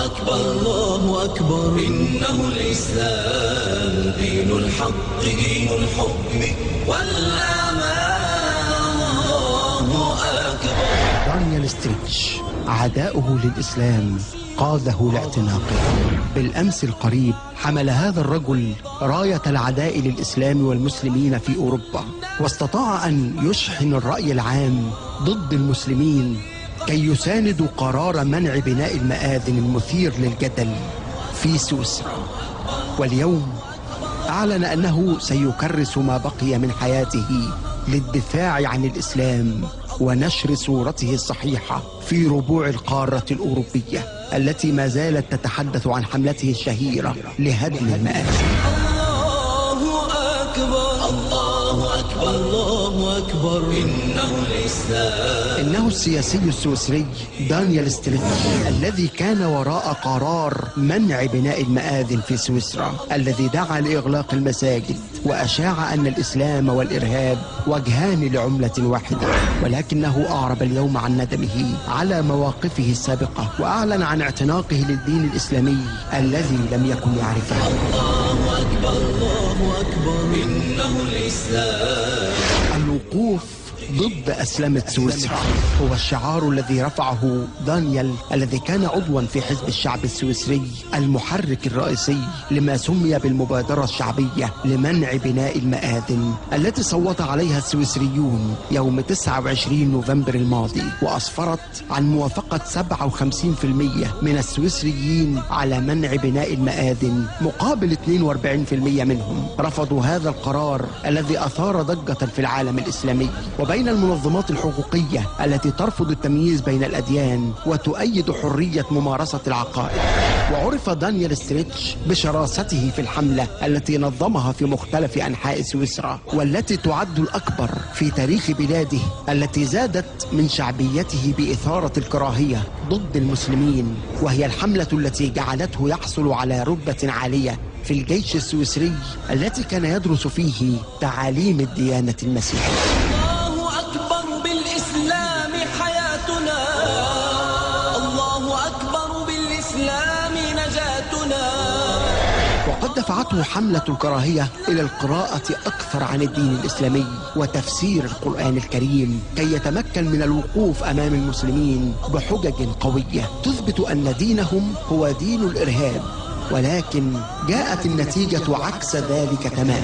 أكبر الله أكبر. إنه الإسلام دين الحق دين الحكم والأمان. الله أكبر. دانيال ستريتش عداؤه للإسلام قاده لاعتناقه. بالأمس القريب حمل هذا الرجل راية العداء للإسلام والمسلمين في أوروبا، واستطاع أن يشحن الرأي العام ضد المسلمين كي يساندوا قرار منع بناء المآذن المثير للجدل في سويسرا. واليوم أعلن أنه سيكرس ما بقي من حياته للدفاع عن الإسلام ونشر صورته الصحيحة في ربوع القارة الأوروبية التي ما زالت تتحدث عن حملته الشهيرة لهدم المآذن. الله أكبر الله أكبر الله أكبر. إنه الإسلام. إنه السياسي السويسري دانيال ستريتش الذي كان وراء قرار منع بناء المآذن في سويسرا، الذي دعا لإغلاق المساجد وأشاع أن الإسلام والإرهاب وجهان لعملة واحدة. ولكنه أعرب اليوم عن ندمه على مواقفه السابقة، وأعلن عن اعتناقه للدين الإسلامي الذي لم يكن يعرفه. الله أكبر الله أكبر. إنه الإسلام. الوقوف ضد أسلمة سويسرا هو الشعار الذي رفعه دانيال الذي كان عضوا في حزب الشعب السويسري، المحرك الرئيسي لما سمي بالمبادرة الشعبية لمنع بناء المآذن التي صوت عليها السويسريون يوم 29 نوفمبر الماضي، وأسفرت عن موافقة 57% من السويسريين على منع بناء المآذن، مقابل 42% منهم رفضوا هذا القرار الذي أثار ضجة في العالم الإسلامي. وبين المنظمات الحقوقية التي ترفض التمييز بين الأديان وتؤيد حرية ممارسة العقائد. وعرف دانيال ستريتش بشراسته في الحملة التي نظمها في مختلف أنحاء سويسرا، والتي تعد الأكبر في تاريخ بلاده، التي زادت من شعبيته بإثارة الكراهية ضد المسلمين، وهي الحملة التي جعلته يحصل على رتبة عالية في الجيش السويسري التي كان يدرس فيه تعاليم الديانة المسيحية. الله أكبر بالإسلام حياتنا. الله أكبر بالإسلام نجاتنا. وقد دفعته حملة الكراهية إلى القراءة أكثر عن الدين الإسلامي وتفسير القرآن الكريم كي يتمكن من الوقوف أمام المسلمين بحجج قوية تثبت أن دينهم هو دين الإرهاب. ولكن جاءت النتيجة عكس ذلك تماما،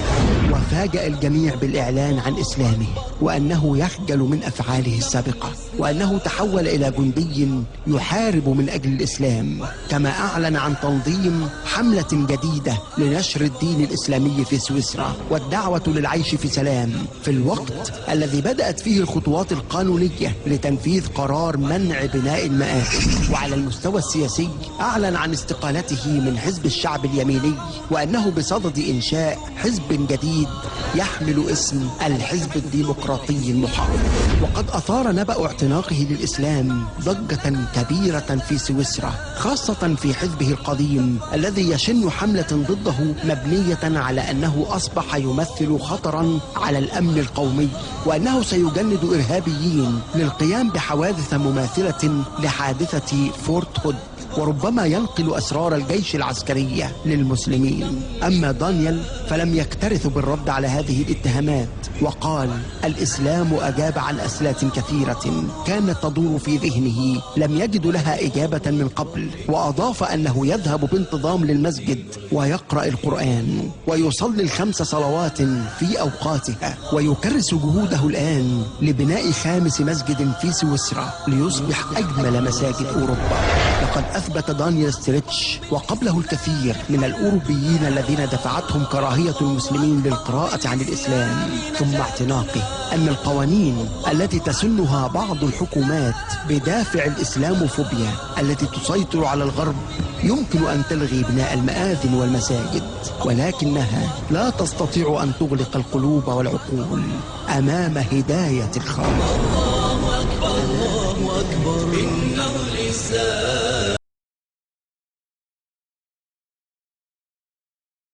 وفاجأ الجميع بالإعلان عن إسلامه وأنه يخجل من أفعاله السابقة، وأنه تحول إلى جندي يحارب من أجل الإسلام. كما أعلن عن تنظيم حملة جديدة لنشر الدين الإسلامي في سويسرا والدعوة للعيش في سلام، في الوقت الذي بدأت فيه الخطوات القانونية لتنفيذ قرار منع بناء المآذن. وعلى المستوى السياسي أعلن عن استقالته من حزب الشعب اليميني، وأنه بصدد إنشاء حزب جديد يحمل اسم الحزب الديمقراطي المحافظ. وقد أثار نبأ اعتناقه للإسلام ضجة كبيرة في سويسرا، خاصة في حزبه القديم الذي يشن حملة ضده مبنية على أنه أصبح يمثل خطرا على الأمن القومي، وأنه سيجند إرهابيين للقيام بحوادث مماثلة لحادثة فورت هود، وربما ينقل أسرار الجيش العسكري للمسلمين. أما دانيال فلم يكترث بالرد على هذه الاتهامات، وقال: الإسلام أجاب عن أسئلة كثيرة كانت تدور في ذهنه لم يجد لها إجابة من قبل. وأضاف أنه يذهب بانتظام للمسجد ويقرأ القرآن ويصلي ال5 صلوات في أوقاتها، ويكرس جهوده الآن لبناء 5 مسجد في سويسرا ليصبح أجمل مساجد أوروبا. لقد أثبت دانيال ستريتش وقبله الكثير من الأوروبيين الذين دفعتهم كراهية المسلمين للقراءة عن الإسلام ثم اعتناقه أن القوانين التي تسنها بعض الحكومات بدافع الإسلاموفوبيا التي تسيطر على الغرب يمكن أن تلغي بناء المآذن والمساجد، ولكنها لا تستطيع أن تغلق القلوب والعقول أمام هداية الخالق. الله أكبر الله أكبر. إنه الإسلام.